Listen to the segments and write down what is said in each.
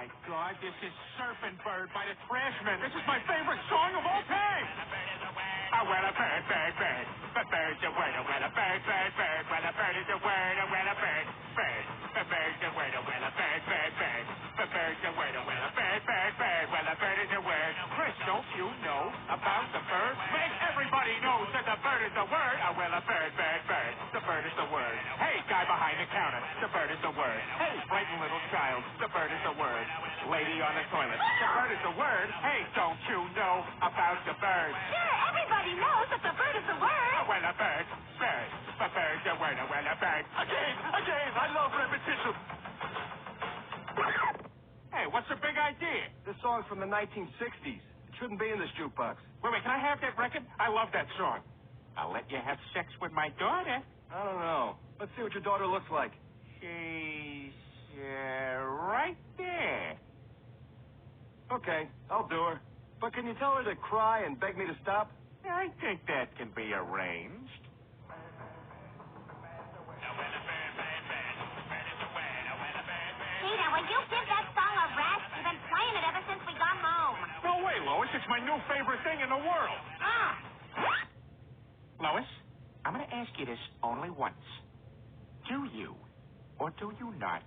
my God, this is Surfing Bird by the Trashmen. This is my favorite song of all time. Oh, well, a bird, bird, bird. The bird's a word. Oh, well, a bird, bird, bird. Well, a bird is a word. Oh, well, a bird, bird. The bird's a word. Oh, well, a bird, bird, bird. The bird's a word. Oh, well, a bird, bird, bird. Well, a bird is a word. Chris, don't you know about the bird? Make everybody know that the bird is a word. Oh, well, a bird, bird, bird. The bird is the word. Hey, guy behind the counter. The bird is the word. Hey, frightened little child. The bird is the word. Lady on the toilet. The bird is the word. Hey, don't you know about the bird? Sure, everybody knows that the bird is a word. Oh, well, a bird, bird. The bird's a word. Oh, well, a bird. Again, I love repetition. Hey, what's the big idea? This song's from the 1960s. It shouldn't be in this jukebox. Wait, can I have that record? I love that song. I'll let you have sex with my daughter. I don't know. Let's see what your daughter looks like. She's right there. Okay, I'll do her. But can you tell her to cry and beg me to stop? I think that can be arranged. Peter, will you give that song a rest? You've been playing it ever since we got home. No way, Lois. It's my new favorite thing in the world. Ah. Lois, I'm going to ask you this only once. Do you, or do you not,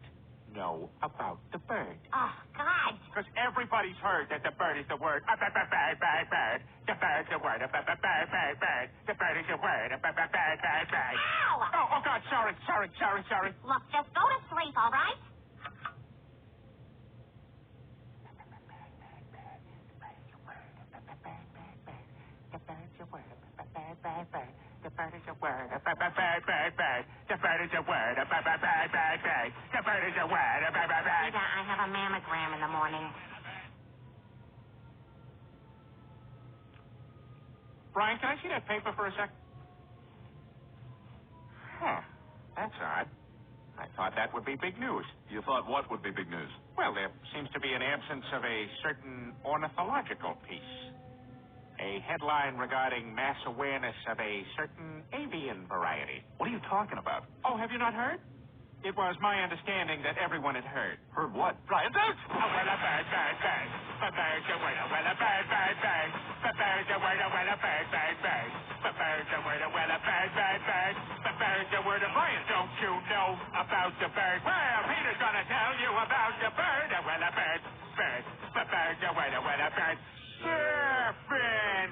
know about the bird? Oh, God. Because everybody's heard that the bird is the word. Bird, bird, bird, bird. The bird's a word. Bird, bird, bird, bird. The bird is a word. Bird, bird, bird, bird, bird. Ow! Oh, God, sorry. Look, just go to sleep, all right? The bird's a word. Bird, bird, bird. The bird is a word. Bird, bird, bird, bird. The bird is a word. Bird, bird, bird, bird. The bird is a word. Bird, bird, bird. Peter, I have a mammogram in the morning. Brian, can I see that paper for a sec? Huh. That's odd. I thought that would be big news. You thought what would be big news? Well, there seems to be an absence of a certain ornithological piece. A headline regarding mass awareness of a certain avian variety. What are you talking about? Oh, have you not heard? It was my understanding that everyone had heard. Heard what? Brian, don't! Oh, well, a bird, bird, bird. The bird's a word, well, a bird, bird, bird. The bird's a word, well, a bird, bird, bird. The bird's a word, well, a bird, bird, bird. The bird's a word, Brian, don't you know about the bird? Well, Peter's gonna tell you about the bird, well, a bird, bird. The bird's a word, well, a bird. Surfing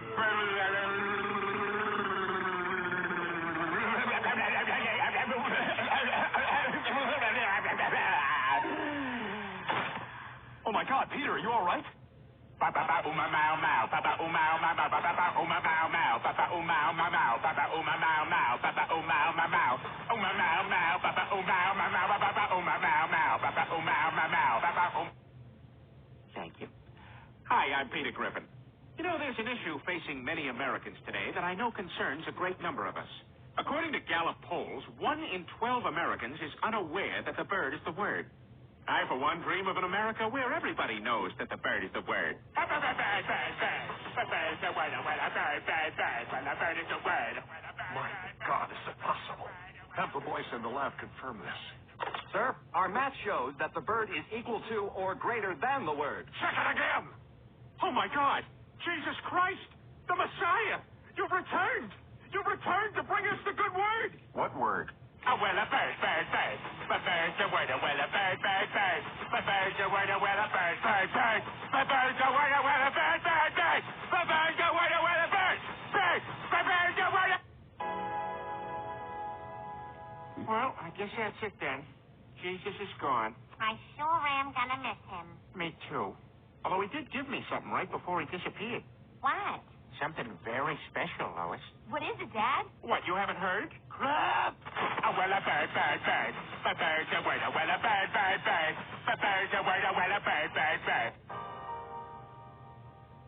Oh, my God, Peter, are you all right? Papa uma mau mau, Papa uma mau mau, Papa uma mau mau, Papa uma mau mau, Papa uma mau mau, Papa uma mau mau, uma mau mau, Papa uma mau mau, Papa uma mau mau, Papa uma mau mau, Papa. Thank you. Hi, I'm Peter Griffin. You know, there's an issue facing many Americans today that I know concerns a great number of us. According to Gallup polls, 1 in 12 Americans is unaware that the bird is the word. I, for one, dream of an America where everybody knows that the bird is the word. The bird is the word. The bird is the word. My God, is it possible? Have the voice in the lab confirm this. Sir, our math shows that the bird is equal to or greater than the word. Check it again. Oh, my God. Jesus Christ. The Messiah. You've returned. You've returned to bring us the good word. What word? Oh, well, a bird, bird, bird. The bird's a word, well, a bird, bird, bird. The bird's a word, well, a bird, bird, bird. The bird's a word, well, a bird, bird, bird. The bird's a word, well, a bird, bird. The bird's a word. Well, I guess that's it then. Jesus is gone. I sure am gonna miss him. Me too. Although he did give me something right before he disappeared. What? Something very special, Lois. What is it, Dad? What, you haven't heard? Crap! Oh, well, a bird, bird, bird. The bird's a word, well, a bird, bird, bird. The bird's a word, well, a bird, bird, bird.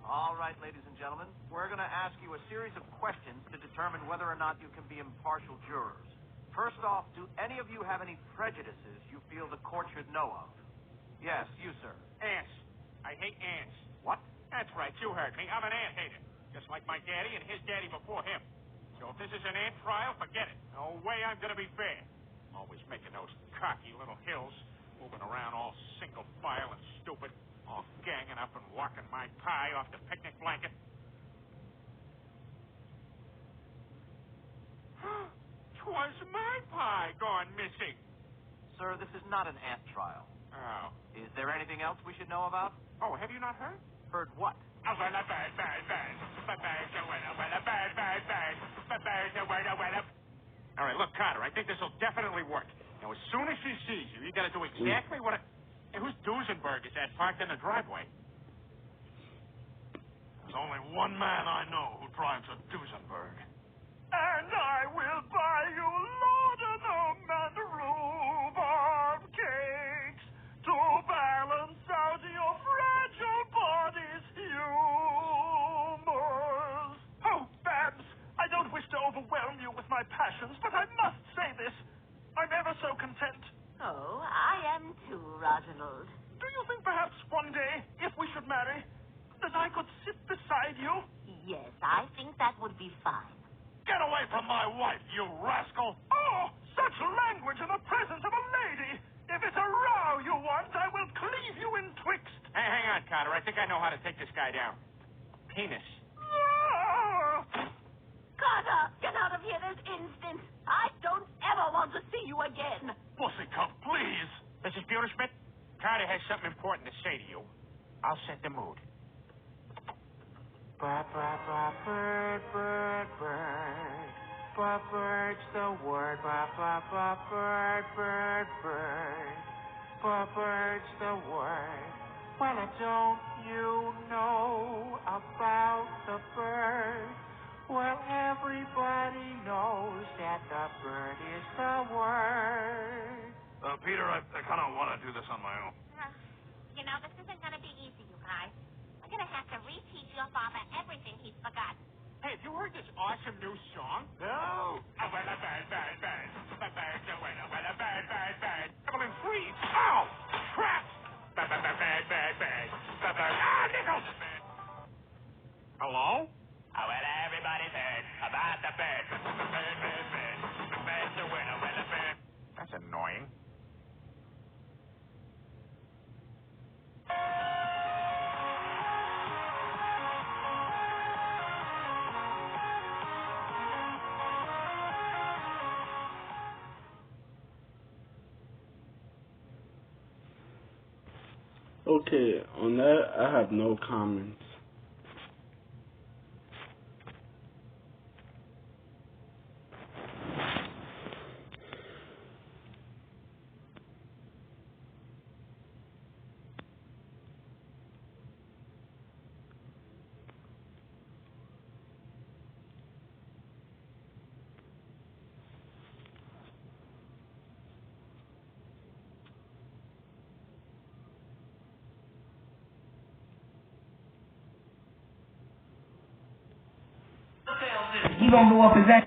All right, ladies and gentlemen, we're going to ask you a series of questions to determine whether or not you can be impartial jurors. First off, do any of you have any prejudices you feel the court should know of? Yes, you, sir. Ants. I hate ants. What? That's right, you heard me. I'm an ant hater. Just like my daddy and his daddy before him. So if this is an ant trial, forget it. No way I'm going to be fair. Always making those cocky little hills. Moving around all single file and stupid, all ganging up and walking my pie off the picnic blanket. 'Twas my pie gone missing. Sir, this is not an ant trial. Oh. Is there anything else we should know about? Oh, have you not heard? Heard what? Oh, well, a bird, bird, bird. But bird's a winner, well, a bird, bird, bird. But bird's a winner, well, a... All right, look, Carter, I think this will definitely work. Now, as soon as she sees you, you got to do exactly what... Hey, whose Duesenberg is that parked in the driveway? There's only one man I know who drives a Duesenberg. And I will buy you laudanum and rhubarb cakes to balance out your fragile body's humors. Oh, Babs, I don't wish to overwhelm you with my passions, but I must say this. I'm ever so content. Oh, I am too, Reginald. Do you think perhaps one day, if we should marry, that I could sit beside you? Yes, I think that would be fine. Get away from my wife, you rascal! Oh, such language in the presence of a lady! If it's a row you want, I will cleave you in twixt. Hey, hang on, Carter. I think I know how to take this guy down. Penis. Ah! Carter, get out of here this instant. I don't ever want to see you again. Pussycup, please! Mrs. Buterschmidt, Carter has something important to say to you. I'll set the mood. Bird, bird, bird, bird. Bird's the word. Bird, bird, bird. Bird's the word. Well, don't you know about the bird? Well, everybody knows that the bird is the word. Peter, I kind of want to do this on my own. You know, this isn't going to be easy, you guys. We're going to have to reteach your father everything he's forgotten. Hey, have you heard this awesome new song? No. Oh, well, a bird, bird, bird. The bird's a winner. Well, a bird, bird, bird. Evelyn, freeze. Ow! Crap! Bird, bird, bird, bird, bird. The bird. Ah, Nichols! Hello? Oh, well, everybody's heard about the bird. The bird, bird, bird. The bird's a winner. Well, a bird. That's annoying. Okay, on that, I have no comments. He gonna go up his ass.